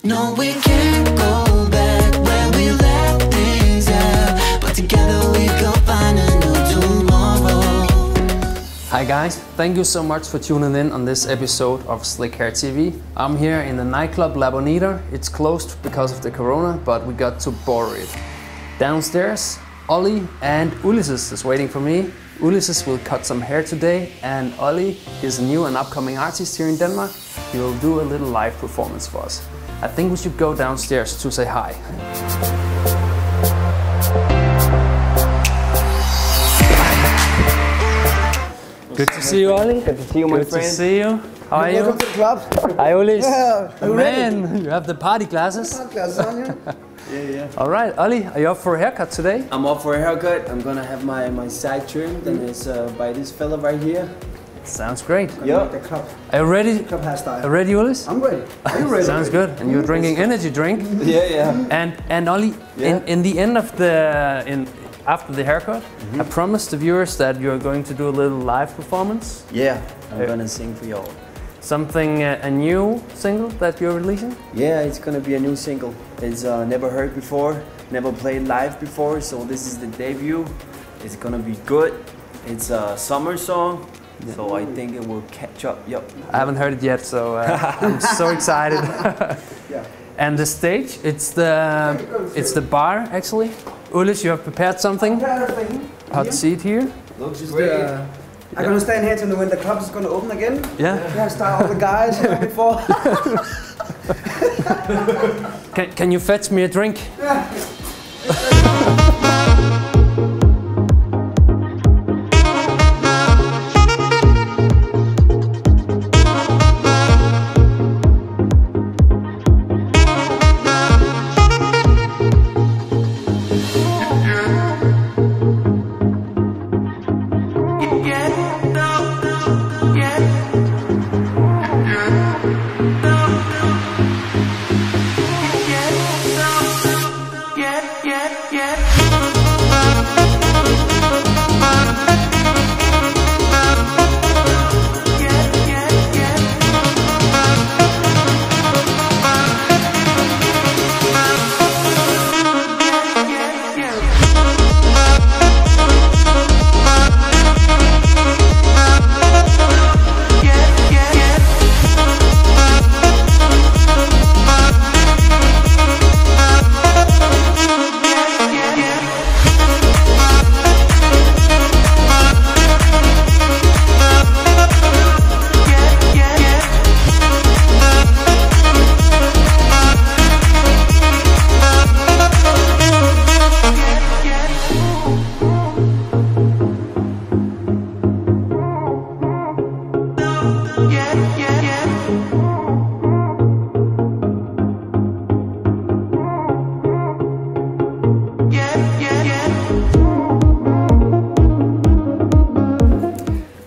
No, we can't go back where we left things at, but together we go find a new tomorrow. Hi guys, thank you so much for tuning in on this episode of Slick Hair TV. I'm here in the nightclub La Bonita. It's closed because of the corona, but we got to borrow it. Downstairs, Ollie and Ulysses is waiting for me. Ulysses will cut some hair today, and Ollie is a new and upcoming artist here in Denmark. He will do a little live performance for us. I think we should go downstairs to say hi. Good to see you, Ollie. Good to see you, my friend. Good to see you. How are you? Welcome to the club. Hi, Ollie. Yeah, Oh, man, you have the party glasses. Glasses on you. Yeah. All right, Ollie, are you up for a haircut today? I'm up for a haircut. I'm gonna have my side trimmed, and it's by this fella right here. Sounds great. Yeah. The club Are you ready? hairstyle. Are you ready, Ulysses? I'm ready. Are you ready? Sounds good. And you're drinking energy drink. Yeah. And Ollie, in the end of after the haircut, I promised the viewers that you're going to do a little live performance. Yeah, I'm gonna sing for y'all. Something, a new single that you're releasing? Yeah, it's gonna be a new single. It's never heard before, never played live before, so this is the debut. It's gonna be good. It's a summer song, so I think it will catch up. Yup. I haven't heard it yet, so I'm so excited. Yeah. And the stage, it's the bar actually. Ulysses, you have prepared something? Hot seat here. Looks great. I'm gonna stand here till when the club is gonna open again. Yeah. Yeah, start all the guys here before. Can you fetch me a drink?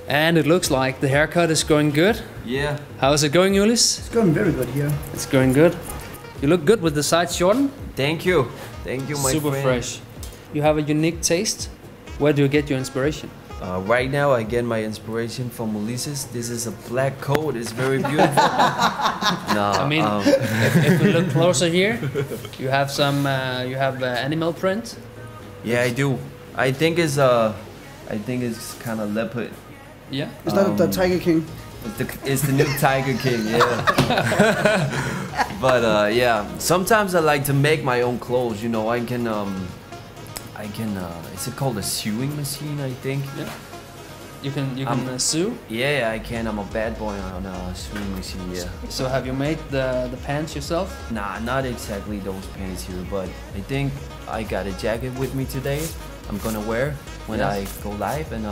And it looks like the haircut is going good. Yeah. How is it going, Ulysses? It's going very good here. It's going good. You look good with the sides shortened. Thank you, my Super friend. fresh. You have a unique taste. Where do you get your inspiration? Right now, I get my inspiration from Ulysses. This is a black coat. It's very beautiful. No, I mean, if you look closer here, you have some. You have animal print. yeah, I do. I think it's kind of leopard. Yeah. Is that the Tiger King? It's the new Tiger King, yeah. But yeah, sometimes I like to make my own clothes. You know, I can. Is it called a sewing machine? I think. Yeah. You can sew. Yeah, I can. I'm a bad boy on a sewing machine. Yeah. So have you made the pants yourself? Nah, not exactly those pants here, but I think I got a jacket with me today. I'm gonna wear when I go live, and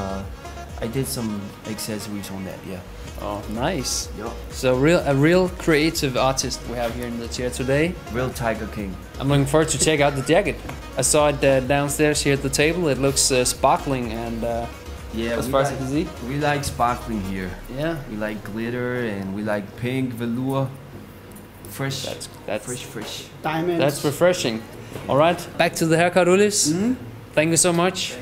I did some accessories on that. Yeah. Oh, nice. Yup. So a real creative artist we have here in the chair today. Real Tiger King. I'm looking forward to check out the jacket. I saw it downstairs here at the table. It looks sparkling and Yeah, as far as I can see. we like sparkling here. Yeah. We like glitter and we like pink velour. Fresh. That's fresh. Diamonds. That's refreshing. All right, back to the haircut, Ulysses. Thank you so much.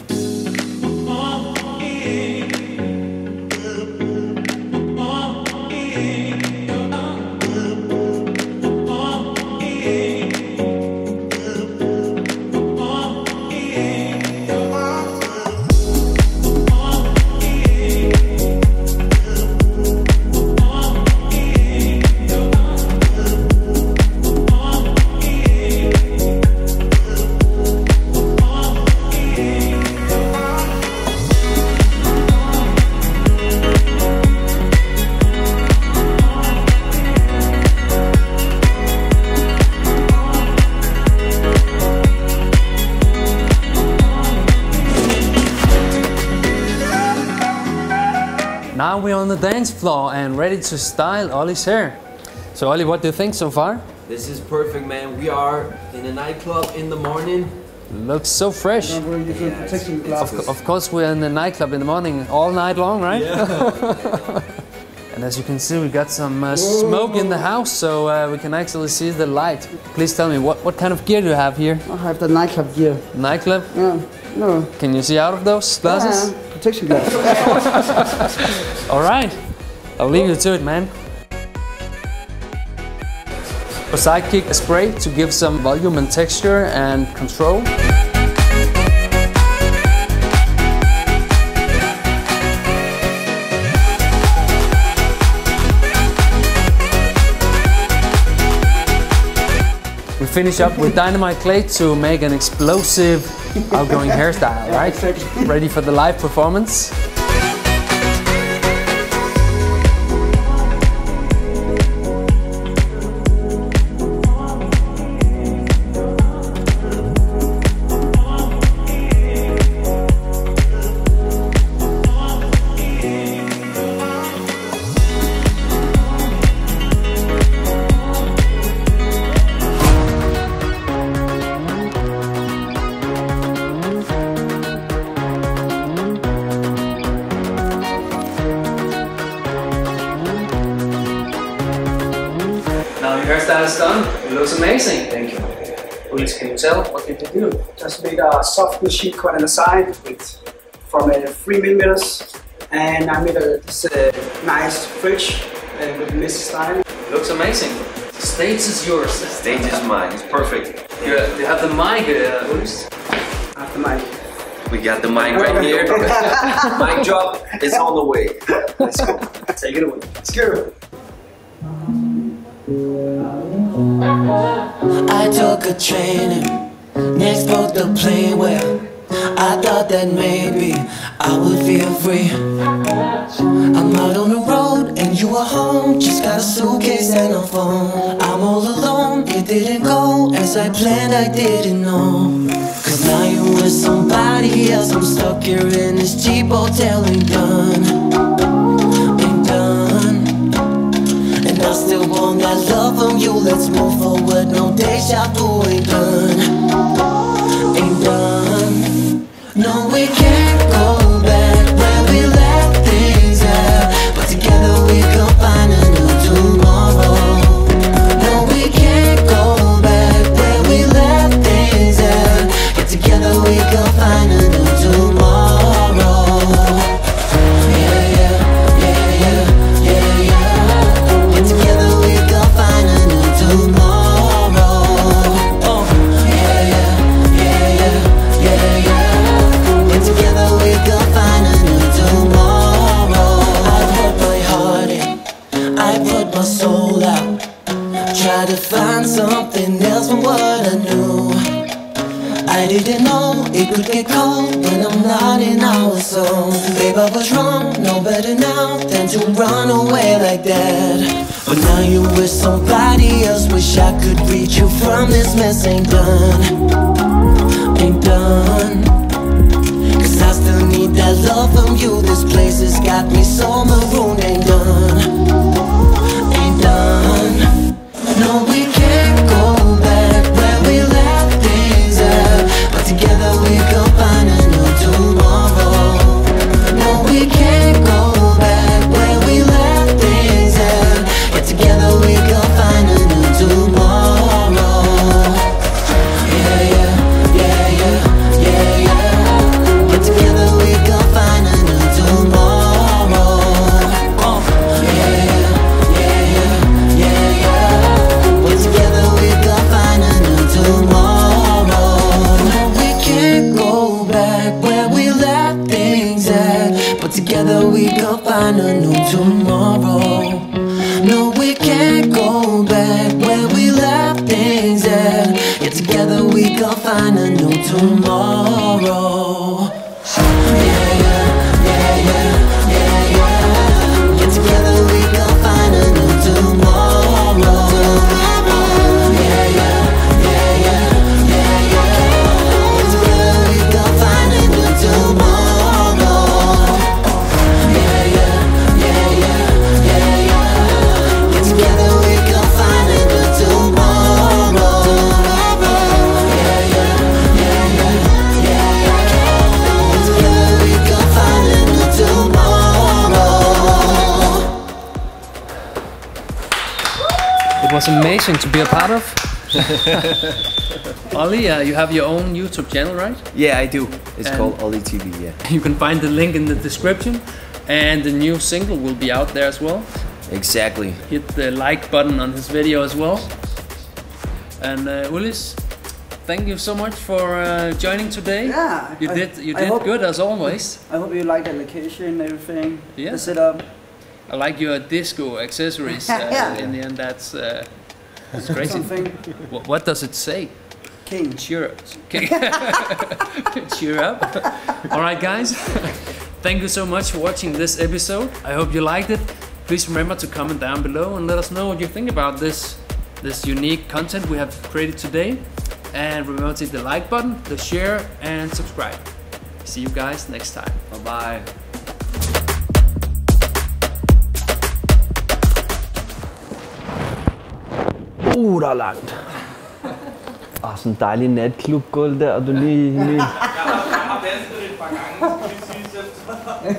now we're on the dance floor and ready to style Ollie's hair. So Ollie, what do you think so far? This is perfect, man. We are in a nightclub in the morning. Looks so fresh. We're using protection glasses. Of course, we're in the nightclub in the morning all night long, right? Yeah. And as you can see, we got some smoke in the house, so we can actually see the light. Please tell me, what kind of gear do you have here? I have the nightclub gear. Nightclub? Yeah, no. Can you see out of those glasses? Yeah, protection glasses. All right, I'll leave you to it, man. A Sidekick spray to give some volume and texture and control. We finish up with Dynamite Clay to make an explosive outgoing hairstyle, right? Exactly. Ready for the live performance? Now your hairstyle is done. It looks amazing. Thank you. Please, can you tell what did you do? Just made a soft machine cut on the side from 3 millimeters, and I made this nice fridge with Mrs. style. Looks amazing. The stage is yours. Stage is mine. It's perfect. You have the mic, Ulrich. After my We got the mic right here. Mic drop is on the way. Let's go. Take it away. let's go. I took a training, next booked the plane where I thought that maybe I would feel free. I'm out on the road and you are home, just got a suitcase and a phone. I'm all alone, it didn't go as I planned, I didn't know. Cause now you with somebody else, I'm stuck here in this cheap hotel, ain't done, ain't done. And I still want that love from you, let's move forward, no deja vu, ain't done, ain't done. No, we can't go back where we left things at, but together we can find a new tomorrow. No, we can't go back where we left things at, but together we can find a new tomorrow. Yeah, yeah, yeah, yeah, yeah, yeah. But together we can find a new tomorrow. Oh, yeah, yeah, yeah, yeah, yeah, yeah. And together we can find a new tomorrow. I put my heart in, I put my soul out, try to find something else from what I knew. I didn't know it could get cold when I'm not in our zone. Babe, I was wrong, no better now than to run away like that. But now you with somebody else, wish I could reach you from this mess, ain't done, ain't done. Cause I still need that love from you, this place has got me so marooned, ain't done, ain't done. No, we can't go back where we left things at, but together we can find a new tomorrow. No, we can't go back where we left things at, but together we can find a new tomorrow. Yeah, yeah, yeah, yeah, yeah, yeah. But together we can find a new tomorrow. Yeah, yeah, yeah, yeah, yeah, yeah. But together we can find a new tomorrow. No, we can't go back where we left things at, but together we can find a new tomorrow. No, we can't go back where we left things at, yet together we can find a new tomorrow. Yeah, yeah, yeah, yeah, yeah, yeah. Yet together we can find a new tomorrow. Yeah, yeah, yeah, yeah, yeah, yeah. Yet together we can find a new tomorrow. Yeah, yeah, yeah, was amazing to be a part of. Ollie, you have your own YouTube channel, right? Yeah, I do. It's And- called Ollie TV, yeah. You can find the link in the description, and the new single will be out there as well. Exactly. Hit the like button on his video as well. And Ulis, thank you so much for joining today. Yeah, You I did hope- good as always. I hope you like the location and everything. Yeah. The setup. I like your disco accessories. Yeah. In the end, that's crazy. Something. What does it say? King. Cheer up. Okay. Cheer up. All right, guys. Thank you so much for watching this episode. I hope you liked it. Please remember to comment down below and let us know what you think about this unique content we have created today. And remember to hit the like button, the share, and subscribe. See you guys next time. Bye-bye. Der er langt. Sådan en dejlig natklubgulv der, og du lige... Jeg har danset det et par gange, skal vi sige selv.